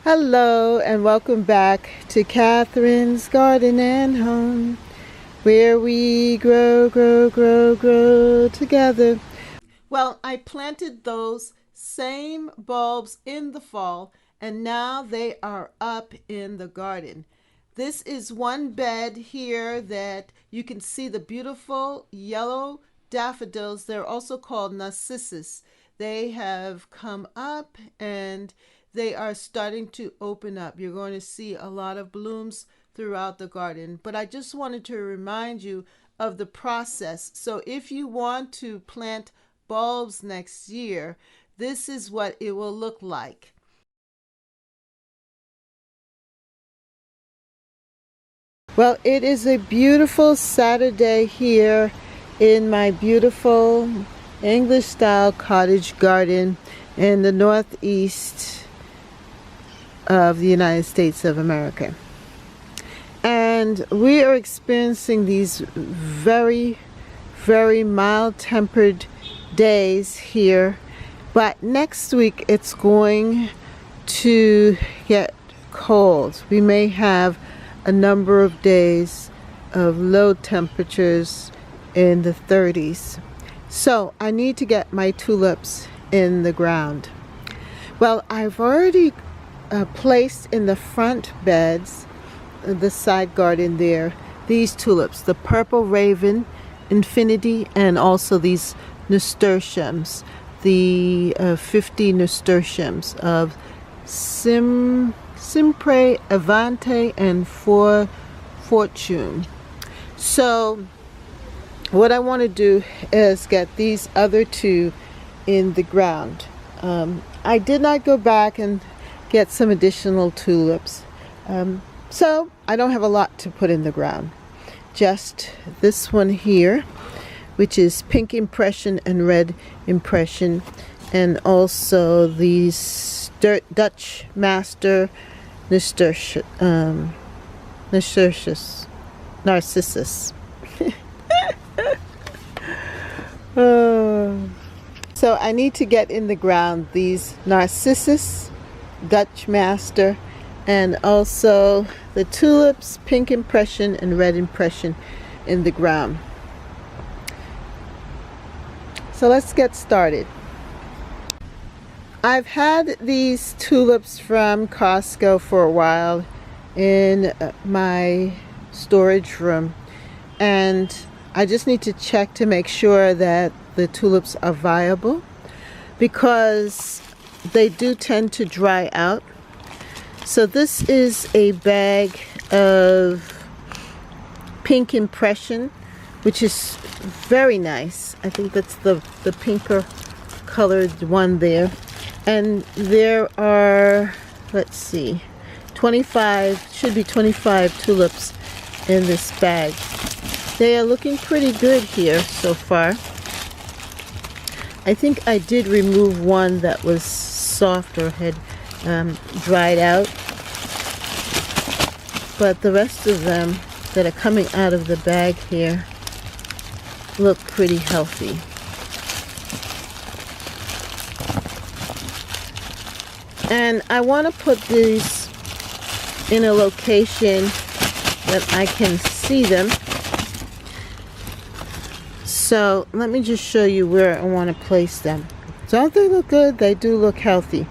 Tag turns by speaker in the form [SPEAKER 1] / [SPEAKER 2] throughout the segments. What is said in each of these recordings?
[SPEAKER 1] Hello and welcome back to Catherine's Garden and Home, where we grow together. Well, I planted those same bulbs in the fall and now they are up in the garden. This is one bed here that you can see the beautiful yellow daffodils. They're also called narcissus. They have come up and they are starting to open up. You're going to see a lot of blooms throughout the garden. But I just wanted to remind you of the process. So if you want to plant bulbs next year, this is what it will look like. Well, it is a beautiful Saturday here in my beautiful English style cottage garden in the northeast of the United States of America. And we are experiencing these very mild tempered days here, but next week it's going to get cold. We may have a number of days of low temperatures in the 30s. So I need to get my tulips in the ground. Well, I've already placed in the front beds, the side garden there, these tulips, the purple raven, infinity, and also these nasturtiums, the 50 nasturtiums of Simpre, Avante, and For Fortune. So what I want to do is get these other two in the ground. I did not go back and get some additional tulips. So I don't have a lot to put in the ground. Just this one here, which is Pink Impression and Red Impression, and also these Dutch Master Narcissus. So I need to get in the ground these Narcissus, Dutch Master, and also the tulips, Pink Impression and Red Impression, in the ground. So let's get started. I've had these tulips from Costco for a while in my storage room, and I just need to check to make sure that the tulips are viable, because they do tend to dry out. So this is a bag of Pink Impression, which is very nice. I think that's the pinker colored one there. And there are, let's see, 25, should be 25 tulips in this bag. They are looking pretty good here so far. I think I did remove one that was soft or had dried out, but the rest of them that are coming out of the bag here look pretty healthy. And I want to put these in a location that I can see them. So let me just show you where I want to place them. Don't they look good? They do look healthy.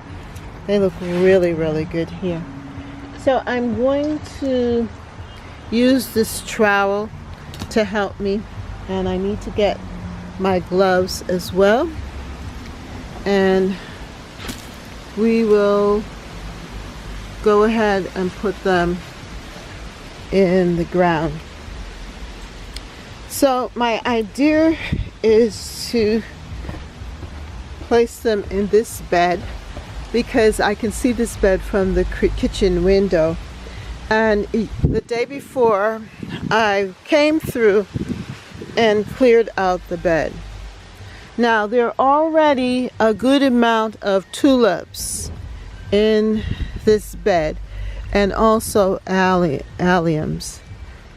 [SPEAKER 1] They look really good here. So I'm going to use this trowel to help me, and I need to get my gloves as well, and we will go ahead and put them in the ground. So my idea is to place them in this bed, because I can see this bed from the kitchen window. And the day before, I came through and cleared out the bed. Now there are already a good amount of tulips in this bed, and also alliums.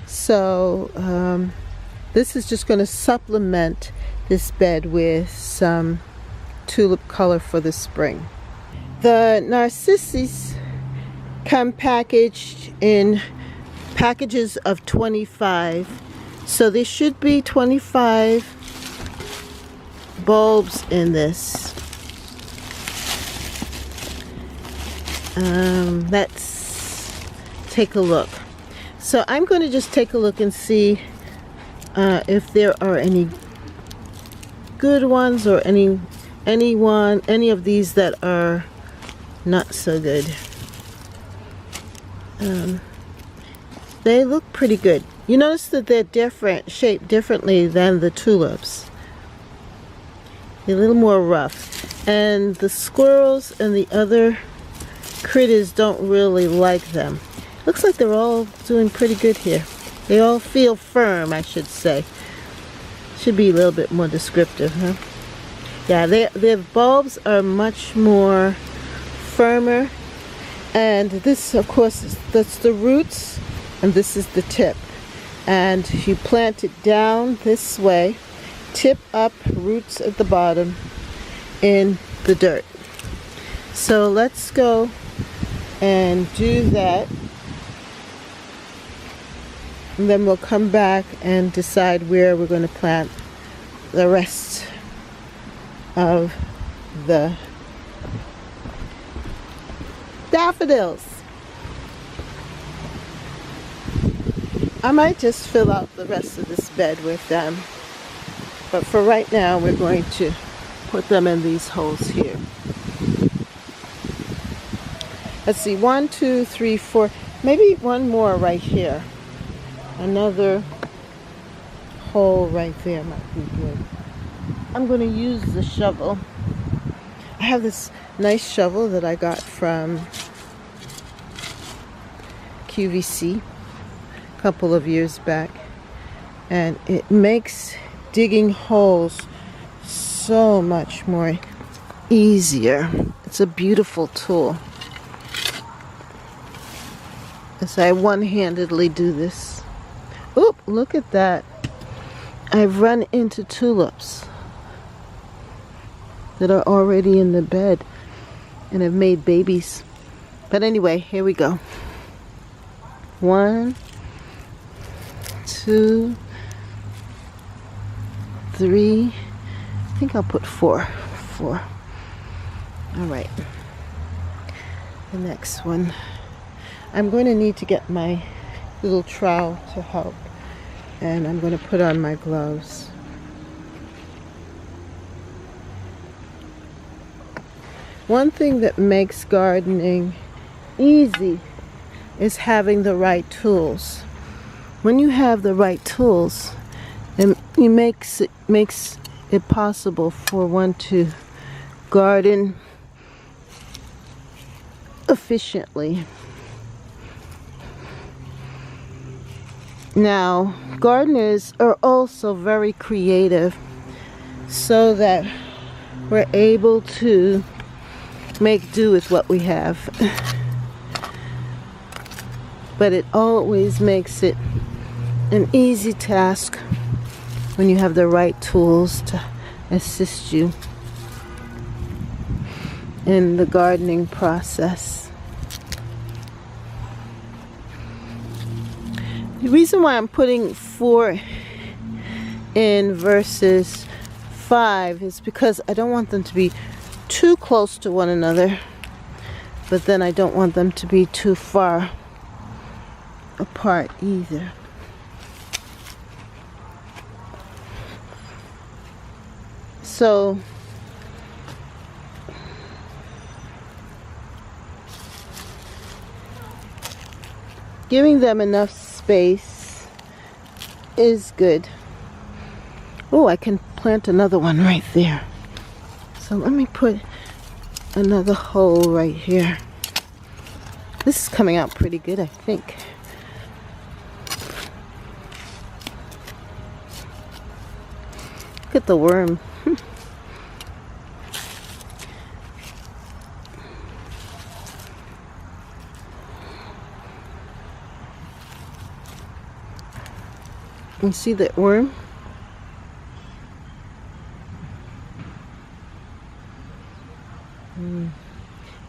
[SPEAKER 1] So this is just going to supplement this bed with some tulip color for the spring. The narcissus come packaged in packages of 25. So there should be 25 bulbs in this. Let's take a look. So I'm going to just take a look and see if there are any good ones or any of these that are not so good. They look pretty good. You notice that they're shaped differently than the tulips. They're a little more rough. And the squirrels and the other critters don't really like them. Looks like they're all doing pretty good here. They all feel firm, I should say. Should be a little bit more descriptive, huh? Yeah, their bulbs are much more firmer. And this, of course, that's the roots, and this is the tip. And you plant it down this way, tip up, roots at the bottom, in the dirt. So let's go and do that. And then we'll come back and decide where we're going to plant the rest of the daffodils. I might just fill out the rest of this bed with them, but for right now we're going to put them in these holes here. Let's see, 1, 2, 3, 4, maybe one more right here. Another hole right there might be good. I'm going to use the shovel. I have this nice shovel that I got from QVC a couple of years back, and it makes digging holes so much more easier. It's a beautiful tool. As I one-handedly do this. Oop, look at that. I've run into tulips that are already in the bed and have made babies. But anyway, here we go. 1, 2, 3. I think I'll put 4. All right. The next one. I'm going to need to get my little trowel to help, and I'm going to put on my gloves. One thing that makes gardening easy is having the right tools. When you have the right tools, it makes it possible for one to garden efficiently. Now, gardeners are also very creative, so that we're able to make do with what we have. But it always makes it an easy task when you have the right tools to assist you in the gardening process. The reason why I'm putting 4 in versus 5 is because I don't want them to be too close to one another, but then I don't want them to be too far apart either. So giving them enough space is good. Oh, I can plant another one right there. So let me put another hole right here. This is coming out pretty good, I think. Look at the worm. You see that worm?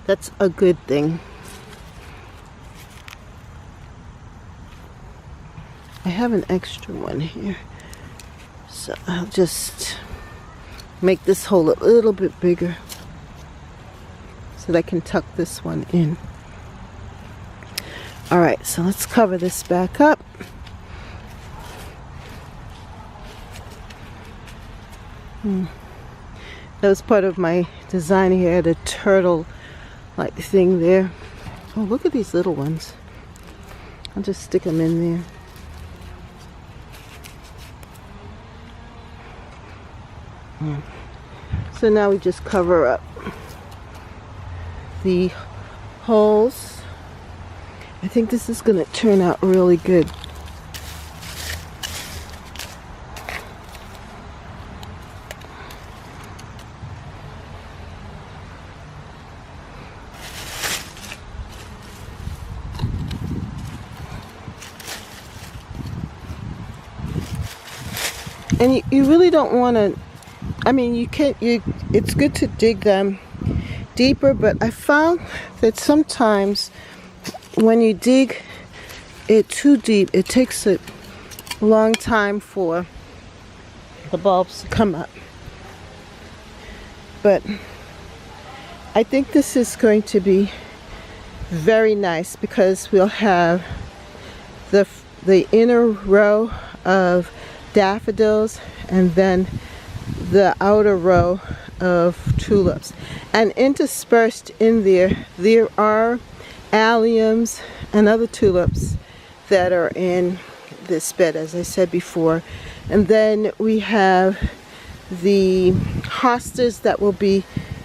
[SPEAKER 1] That's a good thing. I have an extra one here, so I'll just make this hole a little bit bigger so that I can tuck this one in. All right, so let's cover this back up. That was part of my design here, the turtle like thing there. Oh, look at these little ones. I'll just stick them in there. So now we just cover up the holes. I think this is going to turn out really good. And you really don't want to, I mean, it's good to dig them deeper, but I found that sometimes when you dig it too deep, it takes a long time for the bulbs to come up. But I think this is going to be very nice because we'll have the inner row of daffodils and then the outer row of tulips, and interspersed in there are alliums and other tulips that are in this bed, as I said before. And then we have the hostas that will be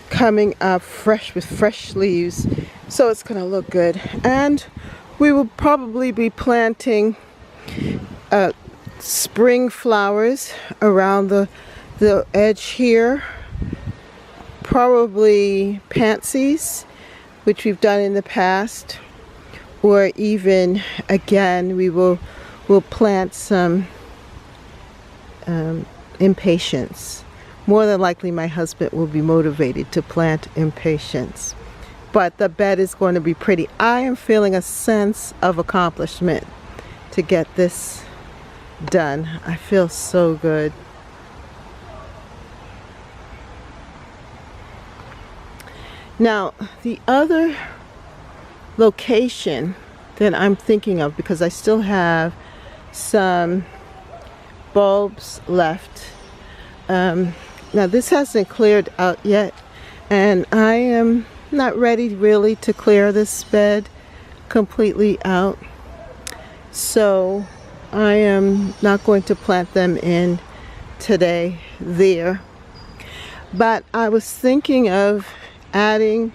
[SPEAKER 1] coming up fresh with fresh leaves, so it's going to look good. And we will probably be planting spring flowers around the edge here, probably pansies, which we've done in the past, or even again we'll plant some impatiens. More than likely my husband will be motivated to plant impatiens, but the bed is going to be pretty. I am feeling a sense of accomplishment to get this done. I feel so good. Now, the other location that I'm thinking of, because I still have some bulbs left. Now, this hasn't cleared out yet, and I am not ready really to clear this bed completely out. So I am not going to plant them in today there. But I was thinking of adding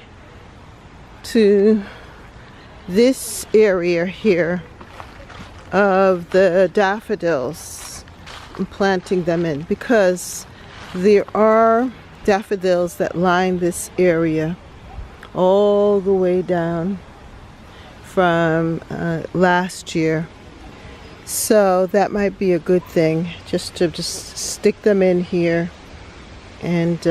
[SPEAKER 1] to this area here of the daffodils and planting them in, because there are daffodils that line this area all the way down from last year. So that might be a good thing, just to stick them in here and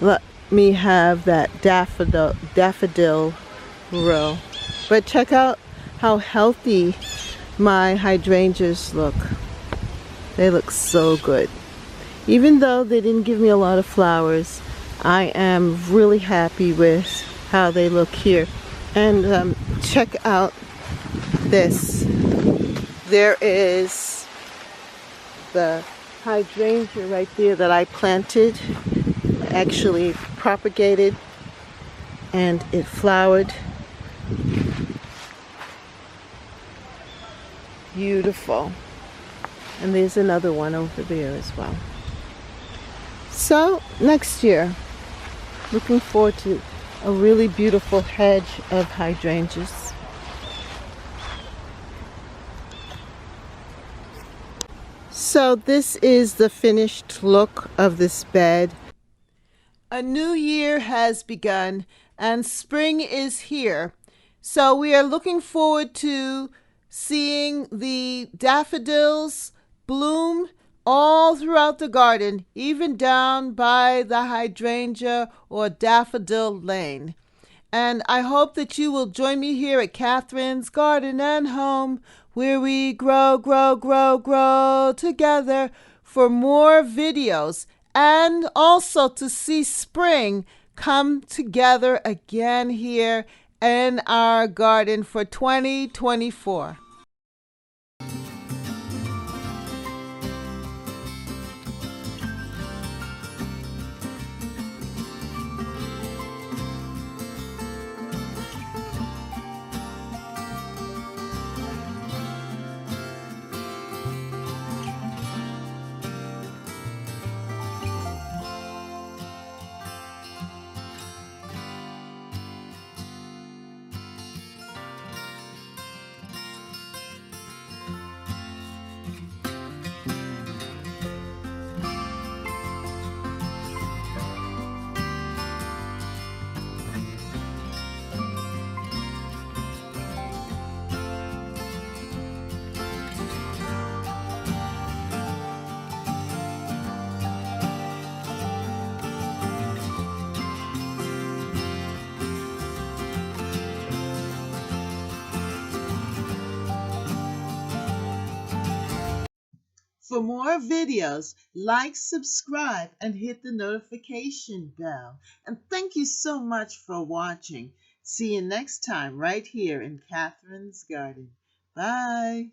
[SPEAKER 1] let me have that daffodil row. But check out how healthy my hydrangeas look. They look so good. Even though they didn't give me a lot of flowers, I am really happy with how they look here. And check out this. There is the hydrangea right there that I planted, actually propagated, and it flowered. Beautiful. And there's another one over there as well. So next year, looking forward to a really beautiful hedge of hydrangeas. So this is the finished look of this bed. A new year has begun and spring is here. So we are looking forward to seeing the daffodils bloom all throughout the garden, even down by the hydrangea or daffodil lane. And I hope that you will join me here at Catherine's Garden and Home, where we grow, grow, grow, grow together for more videos and also to see spring come together again here in our garden for 2024. For more videos, like, subscribe, and hit the notification bell. And thank you so much for watching. See you next time right here in Catherine's Garden. Bye.